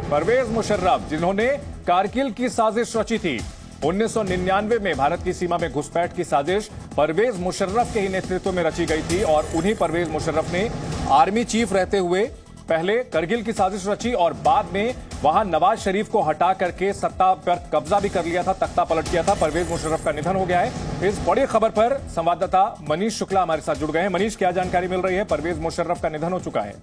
परवेज मुशर्रफ, जिन्होंने कारगिल की साजिश रची थी। 1999 में भारत की सीमा में घुसपैठ की साजिश परवेज मुशर्रफ के ही नेतृत्व में रची गई थी और उन्हीं परवेज मुशर्रफ ने आर्मी चीफ रहते हुए पहले करगिल की साजिश रची और बाद में वहां नवाज शरीफ को हटा करके सत्ता पर कब्जा भी कर लिया था, तख्ता पलट किया था। परवेज मुशर्रफ का निधन हो गया है। इस बड़ी खबर पर संवाददाता मनीष शुक्ला हमारे साथ जुड़ गए हैं। मनीष, क्या जानकारी मिल रही है? परवेज मुशर्रफ का निधन हो चुका है।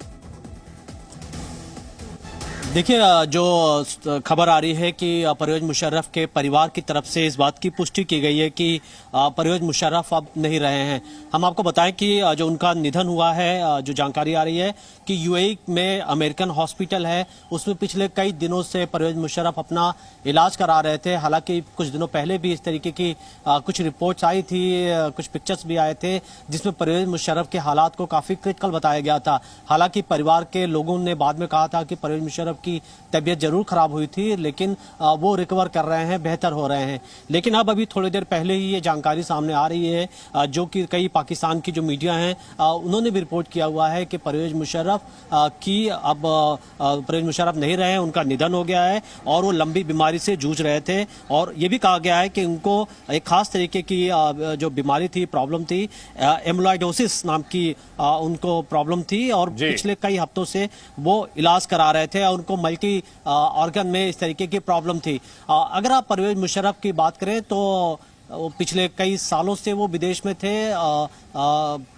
देखिए, जो खबर आ रही है कि परवेज मुशर्रफ के परिवार की तरफ से इस बात की पुष्टि की गई है कि परवेज मुशर्रफ अब नहीं रहे हैं। हम आपको बताएं कि जो उनका निधन हुआ है, जो जानकारी आ रही है कि यूएई में अमेरिकन हॉस्पिटल है, उसमें पिछले कई दिनों से परवेज मुशर्रफ अपना इलाज करा रहे थे। हालांकि कुछ दिनों पहले भी इस तरीके की कुछ रिपोर्ट्स आई थी, कुछ पिक्चर्स भी आए थे जिसमें परवेज मुशर्रफ के हालात को काफी क्रिटिकल बताया गया था। हालांकि परिवार के लोगों ने बाद में कहा था कि परवेज मुशर्रफ की तबीयत जरूर खराब हुई थी, लेकिन वो रिकवर कर रहे हैं, बेहतर हो रहे हैं। लेकिन अब अभी थोड़ी देर पहले ही ये जानकारी सामने आ रही है, जो कि कई पाकिस्तान की जो मीडिया हैं उन्होंने भी रिपोर्ट किया हुआ है कि परवेज मुशर्रफ की अब परवेज मुशर्रफ नहीं रहे हैं, उनका निधन हो गया है और वो लंबी बीमारी से जूझ रहे थे। और ये भी कहा गया है कि उनको एक खास तरीके की जो बीमारी थी, प्रॉब्लम थी, एमोलाइडोसिस नाम की उनको प्रॉब्लम थी और पिछले कई हफ्तों से वो इलाज करा रहे थे और उनको मल्टी ऑर्गन में इस तरीके की प्रॉब्लम थी। अगर आप परवेज मुशर्रफ की बात करें तो पिछले कई सालों से वो विदेश में थे,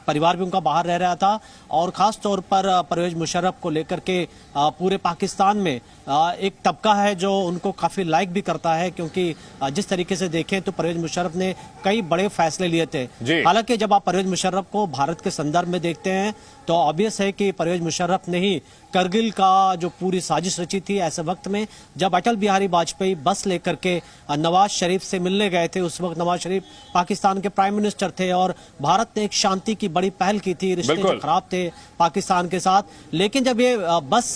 परिवार भी उनका बाहर रह रहा था और खास तौर पर परवेज मुशर्रफ को लेकर के पूरे पाकिस्तान में एक तबका है जो उनको काफी लाइक भी करता है, क्योंकि जिस तरीके से देखें तो परवेज मुशर्रफ ने कई बड़े फैसले लिए थे। हालांकि जब आप परवेज मुशर्रफ को भारत के संदर्भ में देखते हैं तो ऑब्वियस है कि परवेज मुशर्रफ ने ही करगिल का जो पूरी साजिश रची थी, ऐसे वक्त में जब अटल बिहारी वाजपेयी बस लेकर के नवाज शरीफ से मिलने गए थे, उस वक्त नवाज शरीफ पाकिस्तान के प्राइम मिनिस्टर थे और भारत ने एक शांति की बड़ी पहल की थी, रिश्ते जो खराब थे पाकिस्तान के साथ। लेकिन जब ये बस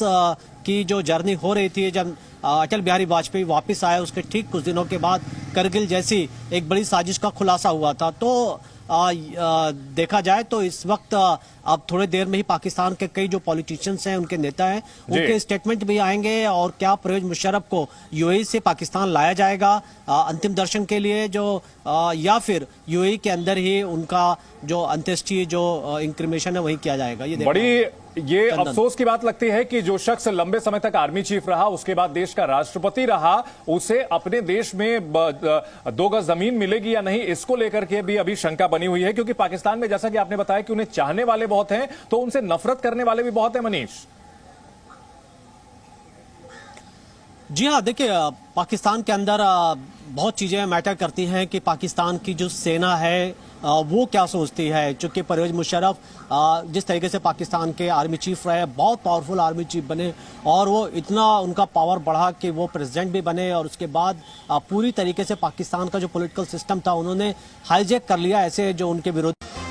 की जो जर्नी हो रही थी, जब अटल बिहारी वाजपेयी वापस आए, उसके ठीक कुछ दिनों के बाद करगिल जैसी एक बड़ी साजिश का खुलासा हुआ था। तो देखा जाए तो इस वक्त अब थोड़ी देर में ही पाकिस्तान के कई जो पॉलिटिशियंस हैं, उनके नेता हैं, उनके स्टेटमेंट भी आएंगे और क्या परवेज मुशर्रफ को यूएई से पाकिस्तान लाया जाएगा अंतिम दर्शन के लिए, जो या फिर यूएई के अंदर ही उनका जो अंत्येष्टि जो इंक्रिमेशन है वही किया जाएगा। ये अफसोस की बात लगती है कि जो शख्स लंबे समय तक आर्मी चीफ रहा, उसके बाद देश का राष्ट्रपति रहा, उसे अपने देश में 2 गज जमीन मिलेगी या नहीं, इसको लेकर के भी अभी शंका बनी हुई है। क्योंकि पाकिस्तान में जैसा कि आपने बताया कि उन्हें चाहने वाले बहुत हैं, तो उनसे नफरत करने वाले भी बहुत हैं। मनीष जी हाँ, देखिए, पाकिस्तान के अंदर बहुत चीज़ें मैटर करती हैं कि पाकिस्तान की जो सेना है वो क्या सोचती है। चूंकि परवेज मुशर्रफ जिस तरीके से पाकिस्तान के आर्मी चीफ रहे, बहुत पावरफुल आर्मी चीफ बने और वो इतना उनका पावर बढ़ा कि वो प्रेसिडेंट भी बने और उसके बाद पूरी तरीके से पाकिस्तान का जो पॉलिटिकल सिस्टम था उन्होंने हाईजैक कर लिया। ऐसे जो उनके विरोधी